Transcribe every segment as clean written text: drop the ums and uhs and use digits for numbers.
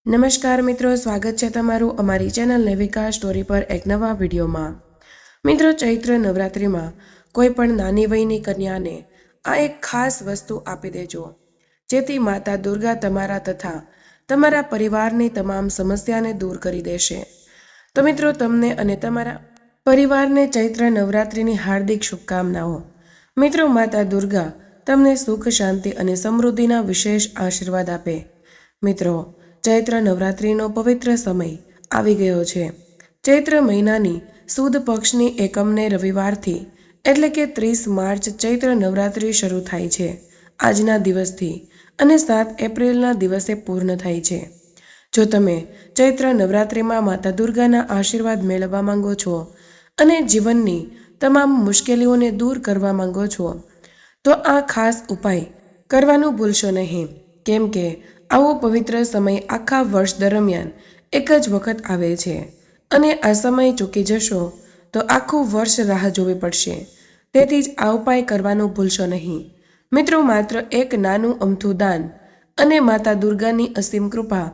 નમસ્કાર મિત્રો, સ્વાગત છે તમારું અમારી ચેનલ નેવિકા સ્ટોરી પર એક નવા વિડીયોમાં। મિત્રો, ચૈત્ર નવરાત્રિમાં કોઈ પણ નાની વયની કન્યાને આ એક ખાસ વસ્તુ આપી દેજો, જેથી માતા દુર્ગા તમારા તથા તમારા પરિવારની તમામ સમસ્યાને દૂર કરી દેશે। તો મિત્રો, તમને અને તમારા પરિવારને ચૈત્ર નવરાત્રિની હાર્દિક શુભકામનાઓ। મિત્રો, માતા દુર્ગા તમને સુખ, શાંતિ અને સમૃદ્ધિના વિશેષ આશીર્વાદ આપે। મિત્રો, ચૈત્ર નવરાત્રિનો પવિત્ર સમય આવી ગયો છે। ચૈત્ર મહિનાની સુદ પક્ષની એકમને રવિવારથી એટલે કે 30 માર્ચ ચૈત્ર નવરાત્રિ શરૂ થાય છે આજના દિવસથી અને 7 એપ્રિલના દિવસે પૂર્ણ થાય છે। જો તમે ચૈત્ર નવરાત્રિમાં માતા દુર્ગાના આશીર્વાદ મેળવવા માંગો છો અને જીવનની તમામ મુશ્કેલીઓને દૂર કરવા માંગો છો તો આ ખાસ ઉપાય કરવાનું ભૂલશો નહીં, કેમ કે આવો પવિત્ર સમય આખા વર્ષ દરમિયાન એક જ વખત આવે છે અને આ સમય ચૂકી જશો તો આખું વર્ષ રાહ જોવી પડશે। તેથી જ આ ઉપાય કરવાનું ભૂલશો નહીં। મિત્રો, માત્ર એક નાનું અમથું દાન અને માતા દુર્ગાની અસીમ કૃપા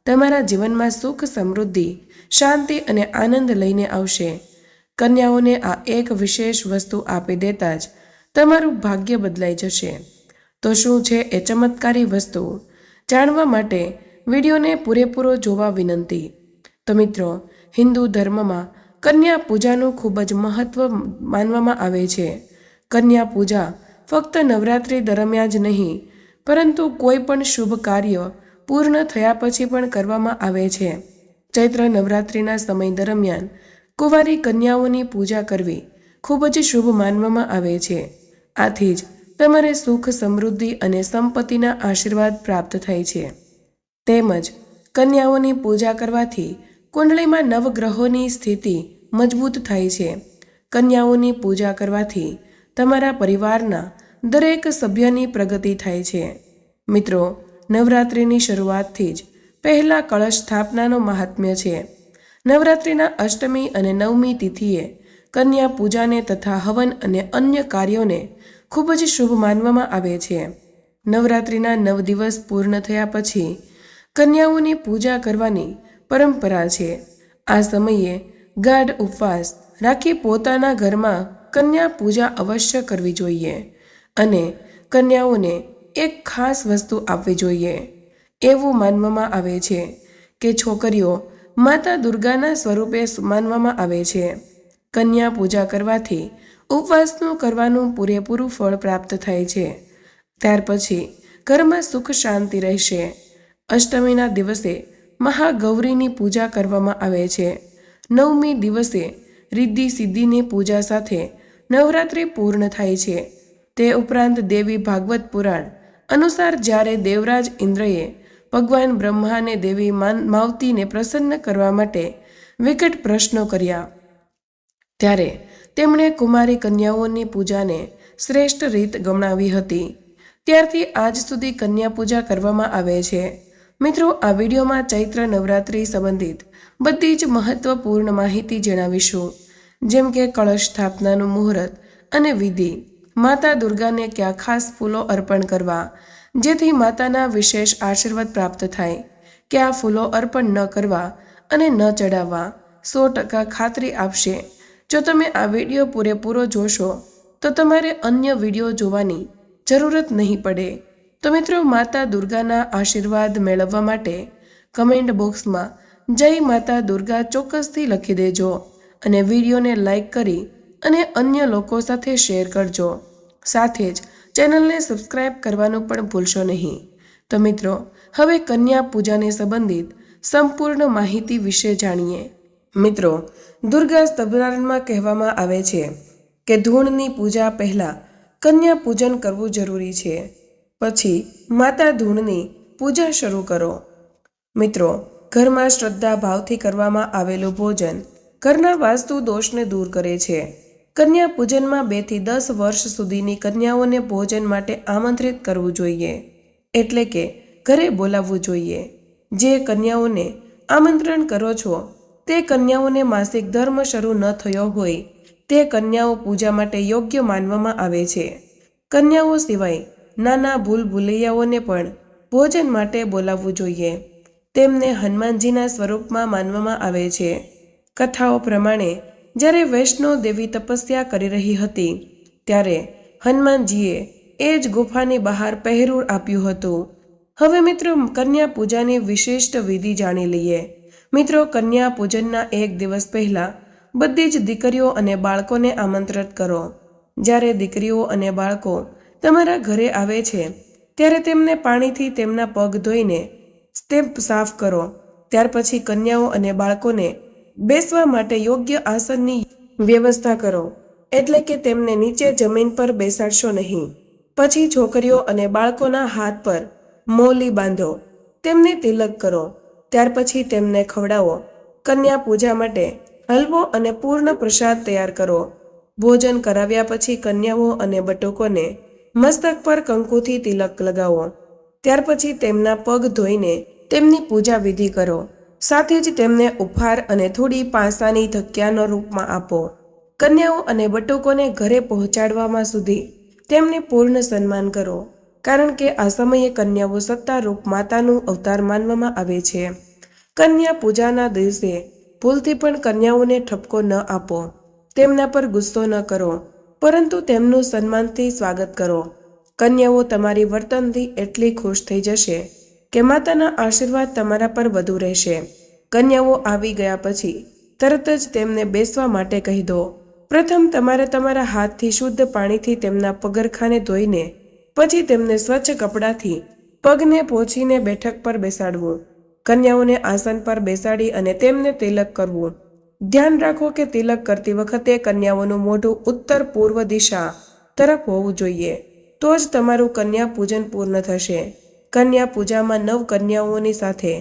તમારા જીવનમાં સુખ, સમૃદ્ધિ, શાંતિ અને આનંદ લઈને આવશે। કન્યાઓને આ એક વિશેષ વસ્તુ આપી દેતા જ તમારું ભાગ્ય બદલાઈ જશે। તો શું છે એ ચમત્કારી વસ્તુ? જાણવા માટે વિડીયોને પૂરેપૂરો જોવા વિનંતી। તો મિત્રો, હિન્દુ ધર્મમાં કન્યા પૂજાનું ખૂબ જ મહત્વ માનવામાં આવે છે। કન્યા પૂજા ફક્ત નવરાત્રિ દરમિયાન જ નહીં, પરંતુ કોઈ પણ શુભ કાર્ય પૂર્ણ થયા પછી પણ કરવામાં આવે છે। ચૈત્ર નવરાત્રિના સમય દરમિયાન કુંવારી કન્યાઓની પૂજા કરવી ખૂબ જ શુભ માનવામાં આવે છે। આથી જ તમારે સુખ, સમૃદ્ધિ અને સંપત્તિના આશીર્વાદ પ્રાપ્ત થાય છે। તેમજ કન્યાઓની પૂજા કરવાથી કુંડળીમાં નવગ્રહોની સ્થિતિ મજબૂત થાય છે। કન્યાઓની પૂજા કરવાથી તમારા પરિવારના દરેક સભ્યની પ્રગતિ થાય છે। મિત્રો, નવરાત્રિની શરૂઆતથી જ પહેલા કળશ સ્થાપનાનો મહાત્મ્ય છે। નવરાત્રિના અષ્ટમી અને નવમી તિથિએ કન્યા પૂજાને તથા હવન અને અન્ય કાર્યોને ખૂબ જ શુભ માનવામાં આવે છે। નવરાત્રિના 9 દિવસ પૂર્ણ થયા પછી કન્યાઓની પૂજા કરવાની પરંપરા છે। આ સમયે ગાઢ ઉપવાસ રાખી પોતાના ઘરમાં કન્યા પૂજા અવશ્ય કરવી જોઈએ અને કન્યાઓને એક ખાસ વસ્તુ આપવી જોઈએ। એવું માનવામાં આવે છે કે છોકરીઓ માતા દુર્ગાના સ્વરૂપે માનવામાં આવે છે। કન્યા પૂજા કરવાથી ઉપવાસનું કરવાનું પૂરેપૂરું ફળ પ્રાપ્ત થાય છે। ત્યાર પછી ઘરમાં સુખ, શાંતિ રહેશે। અષ્ટમીના દિવસે મહાગૌરીની પૂજા કરવામાં આવે છે। નવમી દિવસે રિદ્ધિ સિદ્ધિની પૂજા સાથે નવરાત્રિ પૂર્ણ થાય છે। તે ઉપરાંત દેવી ભાગવત પુરાણ અનુસાર જ્યારે દેવરાજ ઇન્દ્રએ ભગવાન બ્રહ્માને દેવી માવતીને પ્રસન્ન કરવા માટે વિકટ પ્રશ્નો કર્યા, ત્યારે તેમણે કુમારી કન્યાઓની પૂજાને શ્રેષ્ઠ રીત ગણાવી હતી। ત્યારથી આજ સુધી કન્યા પૂજા કરવામાં આવે છે। મિત્રો, આ વિડીયોમાં ચૈત્ર નવરાત્રિ સંબંધિત બધી જ મહત્વપૂર્ણ માહિતી જણાવીશું, જેમ કે કળશ સ્થાપનાનું મુહૂર્ત અને વિધિ, માતા દુર્ગાને કયા ખાસ ફૂલો અર્પણ કરવા જેથી માતાના વિશેષ આશીર્વાદ પ્રાપ્ત થાય, કયા ફૂલો અર્પણ ન કરવા અને ન ચડાવવા 100% ખાતરી આપશે। જો તમે આ વિડીયો પૂરેપૂરો જોશો તો તમારે અન્ય વિડીયો જોવાની જરૂરત નહીં પડે। તો મિત્રો, માતા દુર્ગાના આશીર્વાદ મેળવવા માટે કમેન્ટ બોક્સમાં જય માતા દુર્ગા ચોક્કસથી લખી દેજો અને વિડીયોને લાઈક કરી અને અન્ય લોકો સાથે શેર કરજો। સાથે જ ચેનલને સબસ્ક્રાઈબ કરવાનું પણ ભૂલશો નહીં। તો મિત્રો, હવે કન્યા પૂજાને સંબંધિત સંપૂર્ણ માહિતી વિશે જાણીએ। મિત્રો, દુર્ગા સ્તવનમાં કહેવામાં આવે છે કે ધૂળની પૂજા પહેલાં કન્યા પૂજન કરવું જરૂરી છે, પછી માતા ધૂળની પૂજા શરૂ કરો। મિત્રો, ઘરમાં શ્રદ્ધા ભાવથી કરવામાં આવેલું ભોજન ઘરના વાસ્તુ દોષને દૂર કરે છે। કન્યા પૂજનમાં 2 થી 10 વર્ષ સુધીની કન્યાઓને ભોજન માટે આમંત્રિત કરવું જોઈએ, એટલે કે ઘરે બોલાવવું જોઈએ। જે કન્યાઓને આમંત્રણ કરો છો તે કન્યાઓને માસિક ધર્મ શરૂ ન થયો હોય તે કન્યાઓ પૂજા માટે યોગ્ય માનવામાં આવે છે। કન્યાઓ સિવાય નાના ભૂલભુલૈયાઓને પણ ભોજન માટે બોલાવવું જોઈએ। તેમને હનુમાનજીના સ્વરૂપમાં માનવામાં આવે છે. કથાઓ પ્રમાણે જ્યારે વૈષ્ણો દેવી તપસ્યા કરી રહી હતી ત્યારે હનુમાનજીએ એ જ ગુફાની બહાર પહેરું આપ્યું હતું. હવે મિત્રો કન્યા પૂજાની વિશિષ્ટ વિધિ જાણી લઈએ. મિત્રો, કન્યા પૂજનના એક દિવસ પહેલા બધી જ દીકરીઓ અને બાળકોને આમંત્રિત કરો. જ્યારે દીકરીઓ અને બાળકો તમારા ઘરે આવે છે ત્યારે તેમને પાણીથી તેમના પગ ધોઈને તે સાફ કરો. ત્યાર પછી કન્યાઓ અને બાળકોને બેસવા માટે યોગ્ય આસનની વ્યવસ્થા કરો, એટલે કે તેમને નીચે જમીન પર બેસાડશો નહીં. પછી છોકરીઓ અને બાળકોના હાથ પર મૌલી બાંધો, તેમને તિલક કરો. ત્યાર પછી તેમને ખવડાવો. કન્યા પૂજા માટે હલવો અને પૂર્ણ પ્રસાદ તૈયાર કરો. ભોજન કરાવ્યા પછી કન્યાઓ અને બટુકોને મસ્તક પર કંકુથી તિલક લગાવો. ત્યાર પછી તેમના પગ ધોઈને તેમની પૂજા વિધિ કરો. સાથે જ તેમને ઉપહાર અને થોડી પાંસાની ધક્યાનો રૂપમાં આપો. કન્યાઓ અને બટુકોને ઘરે પહોંચાડવામાં સુધી તેમને પૂર્ણ સન્માન કરો, કારણ કે આ સમયે કન્યાઓ સત્તારૂપ માતાનું અવતાર માનવામાં આવે છે. કન્યા પૂજાના દિવસે ભૂલથી પણ કન્યાઓને ઠપકો ન આપો. તેમના પર ગુસ્સો ન કરો, પરંતુ તેમનું સન્માનથી સ્વાગત કરો. કન્યાઓ તમારી વર્તનથી એટલી ખુશ થઈ જશે કે માતાના આશીર્વાદ તમારા પર વધુ રહેશે. કન્યાઓ આવી ગયા પછી તરત જ તેમને બેસવા માટે કહી દો. પ્રથમ તમારે તમારા હાથથી શુદ્ધ પાણીથી તેમના પગરખાને ધોઈને પછી તેમને સ્વચ્છ કપડાથી પગને પોંછીને બેઠક પર બેસાડવું. કન્યાઓને આસન પર બેસાડી અને તેમને તિલક કરવું. ધ્યાન રાખો કે તિલક કરતી વખતે કન્યાઓનું મોઢું ઉત્તર પૂર્વ દિશા તરફ હોવું જોઈએ. તો જ તમારું કન્યા પૂજન પૂર્ણ થશે. કન્યા પૂજામાં 9 કન્યાઓની સાથે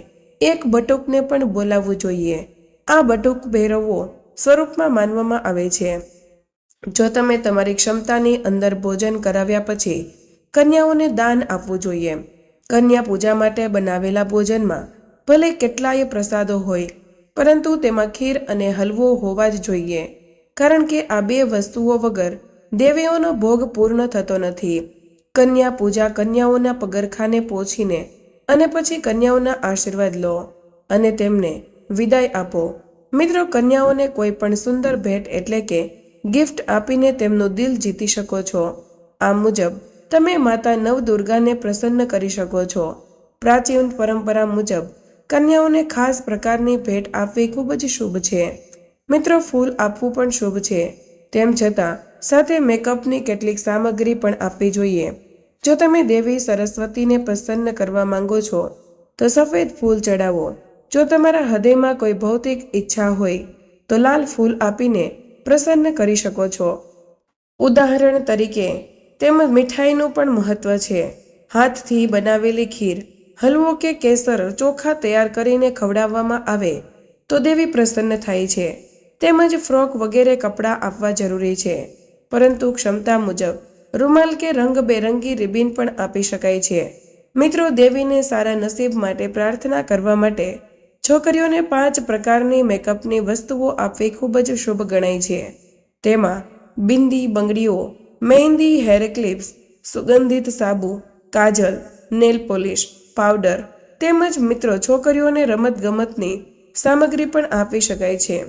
એક બટુકને પણ બોલાવવું જોઈએ. આ બટુક ભૈરવો સ્વરૂપમાં માનવામાં આવે છે. જો તમે તમારી ક્ષમતાની અંદર ભોજન કરાવ્યા પછી કન્યાઓને દાન આપવું જોઈએ. કન્યા પૂજા માટે બનાવેલા ભોજનમાં ભલે કેટલાય પ્રસાદો હોય, પરંતુ તેમાં ખીર અને હલવો હોવા જ જોઈએ, કારણ કે આ 2 વસ્તુઓ વગર દેવીઓનો ભોગ પૂર્ણ થતો નથી. કન્યા પૂજા કન્યાઓના પગરખાને પહોંચીને અને પછી કન્યાઓના આશીર્વાદ લો અને તેમને વિદાય આપો. મિત્રો, કન્યાઓને કોઈ પણ સુંદર ભેટ એટલે કે ગિફ્ટ આપીને તેમનું દિલ જીતી શકો છો. આ મુજબ તમે માતા નવદુર્ગાને પ્રસન્ન કરી શકો છો. પ્રાચીન પરંપરા મુજબ કન્યાઓને ખાસ પ્રકારની ભેટ આપવી ખૂબ જ શુભ છે. મિત્રો, ફૂલ આપવું પણ શુભ છે. તેમ છતાં સાથે મેકઅપની કેટલીક સામગ્રી પણ આપવી જોઈએ. જો તમે દેવી સરસ્વતીને પ્રસન્ન કરવા માંગો છો તો સફેદ ફૂલ ચડાવો. જો તમારા હૃદયમાં કોઈ ભૌતિક ઈચ્છા હોય તો લાલ ફૂલ આપીને પ્રસન્ન કરી શકો છો. ઉદાહરણ તરીકે, તેમાં મીઠાઈનું પણ મહત્વ છે. હાથથી બનાવેલી ખીર, હલવો કે કેસર ચોખા તૈયાર કરીને ખવડાવવામાં આવે તો દેવી પ્રસન્ન થાય છે. તેમજ ફ્રોક વગેરે કપડાં આપવા જરૂરી છે, પરંતુ ક્ષમતા મુજબ રૂમાલ કે રંગબેરંગી રિબિન પણ આપી શકાય છે. મિત્રો, દેવીને સારા નસીબ માટે પ્રાર્થના કરવા માટે છોકરીઓને 5 પ્રકારની મેકઅપની વસ્તુઓ આપવી ખૂબ જ શુભ ગણાય છે. તેમાં બિંદી, બંગડીઓ, મહેંદી, હેર ક્લિપ્સ, સુગંધિત સાબુ, કાજલ, નેલ પોલિશ, પાવડર તેમજ મિત્રો છોકરીઓને રમતગમતની સામગ્રી પણ આપી શકાય છે.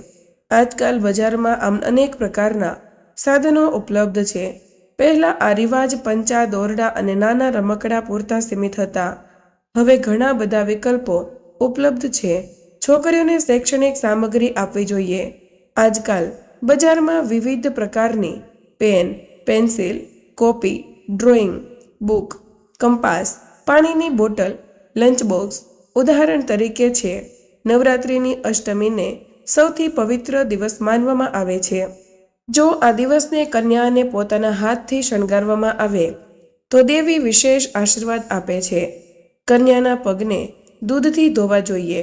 આજકાલ બજારમાં આમ અનેક પ્રકારના સાધનો ઉપલબ્ધ છે. પહેલા આ રિવાજ પંચા, દોરડા અને નાના રમકડા પૂરતા સીમિત હતા. હવે ઘણા બધા વિકલ્પો ઉપલબ્ધ છે. છોકરીઓને શૈક્ષણિક સામગ્રી આપવી જોઈએ. આજકાલ બજારમાં વિવિધ પ્રકારની pen, pencil, copy, drawing book, compass, પાણીની બોટલ, લંચ બોક્સ ઉદાહરણ તરીકે છે. નવરાત્રિની અષ્ટમીને સૌથી પવિત્ર દિવસ માનવામાં આવે છે. જો આ દિવસને કન્યાને પોતાના હાથથી શણગારવામાં આવે તો દેવી વિશેષ આશીર્વાદ આપે છે. કન્યાના પગને દૂધથી ધોવા જોઈએ.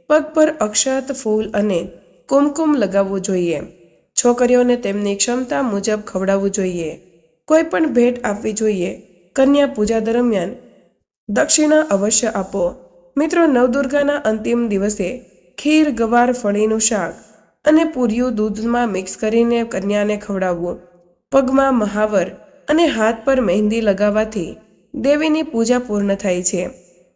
પગ પર અક્ષત, ફૂલ અને કુમકુમ લગાવવું જોઈએ. છોકરીઓને તેમની ક્ષમતા મુજબ ખવડાવવું જોઈએ. કોઈ પણ ભેટ આપવી જોઈએ. કન્યા પૂજા દરમિયાન દક્ષિણા અવશ્ય આપો. મિત્રો, નવદુર્ગાના અંતિમ દિવસે ખીર, ગવાર ફળીનું શાક અને પૂરિયું દૂધમાં મિક્સ કરીને કન્યાને ખવડાવવું. પગમાં મહાવર અને હાથ પર મહેંદી લગાવવાથી દેવીની પૂજા પૂર્ણ થાય છે.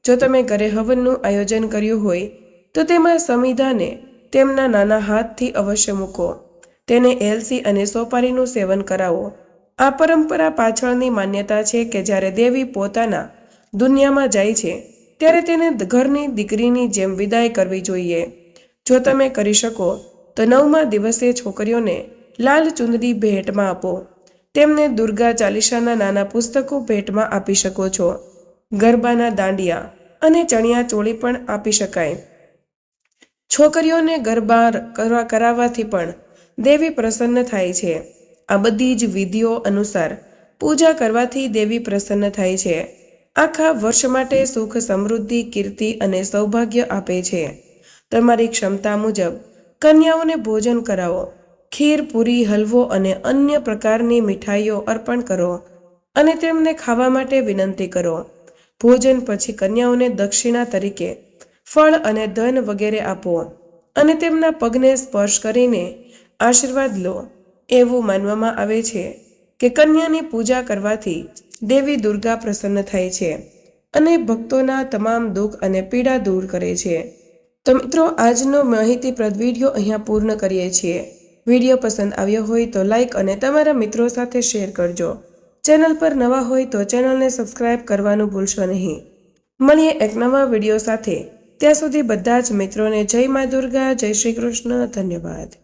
જો તમે ઘરે હવનનું આયોજન કર્યું હોય તો તેમાં સમિધાને તેમના નાના હાથથી અવશ્ય મૂકો. તેને એલસી અને સોપારીનું સેવન કરાવો. આ પરંપરા પાછળની માન્યતા છે કે જ્યારે દેવી પોતાના દુનિયામાં જાય છે ત્યારે તેને ઘરની દીકરીની જેમ વિદાય કરવી જોઈએ. જો તમે કરી શકો તો 9મા દિવસે છોકરીઓને લાલ ચુંદડી ભેટમાં આપો. તેમને દુર્ગા ચાલીસાના નાના પુસ્તકો ભેટમાં આપી શકો છો. ગરબાના દાંડિયા અને ચણિયા ચોળી પણ આપી શકાય. છોકરીઓને ગરબા કરાવવાથી પણ દેવી પ્રસન્ન થાય છે. આ બધી જ વિધિઓ અનુસાર પૂજા કરવાથી દેવી પ્રસન્ન થાય છે. આખા વર્ષ માટે સુખ, સમૃદ્ધિ, કીર્તિ અને સૌભાગ્ય આપે છે. તમારી ક્ષમતા મુજબ કન્યાઓને ભોજન કરાવો. ખીર, પૂરી, હલવો અને અન્ય પ્રકારની મીઠાઈઓ અર્પણ કરો અને તેમને ખાવા માટે વિનંતી કરો. ભોજન પછી કન્યાઓને દક્ષિણા તરીકે ફળ અને ધન વગેરે આપો અને તેમના પગને સ્પર્શ કરીને આશીર્વાદ લો. એવું માનવામાં આવે છે કે કન્યાની પૂજા કરવાથી દેવી દુર્ગા પ્રસન્ન થાય છે અને ભક્તોના તમામ દુઃખ અને પીડા દૂર કરે છે. તો મિત્રો, આજનો માહિતીપ્રદ વિડીયો અહીંયા પૂર્ણ કરીએ છીએ. વિડીયો પસંદ આવ્યો હોય તો લાઈક અને તમારા મિત્રો સાથે શેર કરજો. ચેનલ પર નવા હોય તો ચેનલને સબસ્ક્રાઇબ કરવાનું ભૂલશો નહીં. મળીએ એક નવા વિડીયો સાથે. ત્યાં સુધી બધા જ મિત્રોને જય મા દુર્ગા, જય શ્રી કૃષ્ણ. ધન્યવાદ.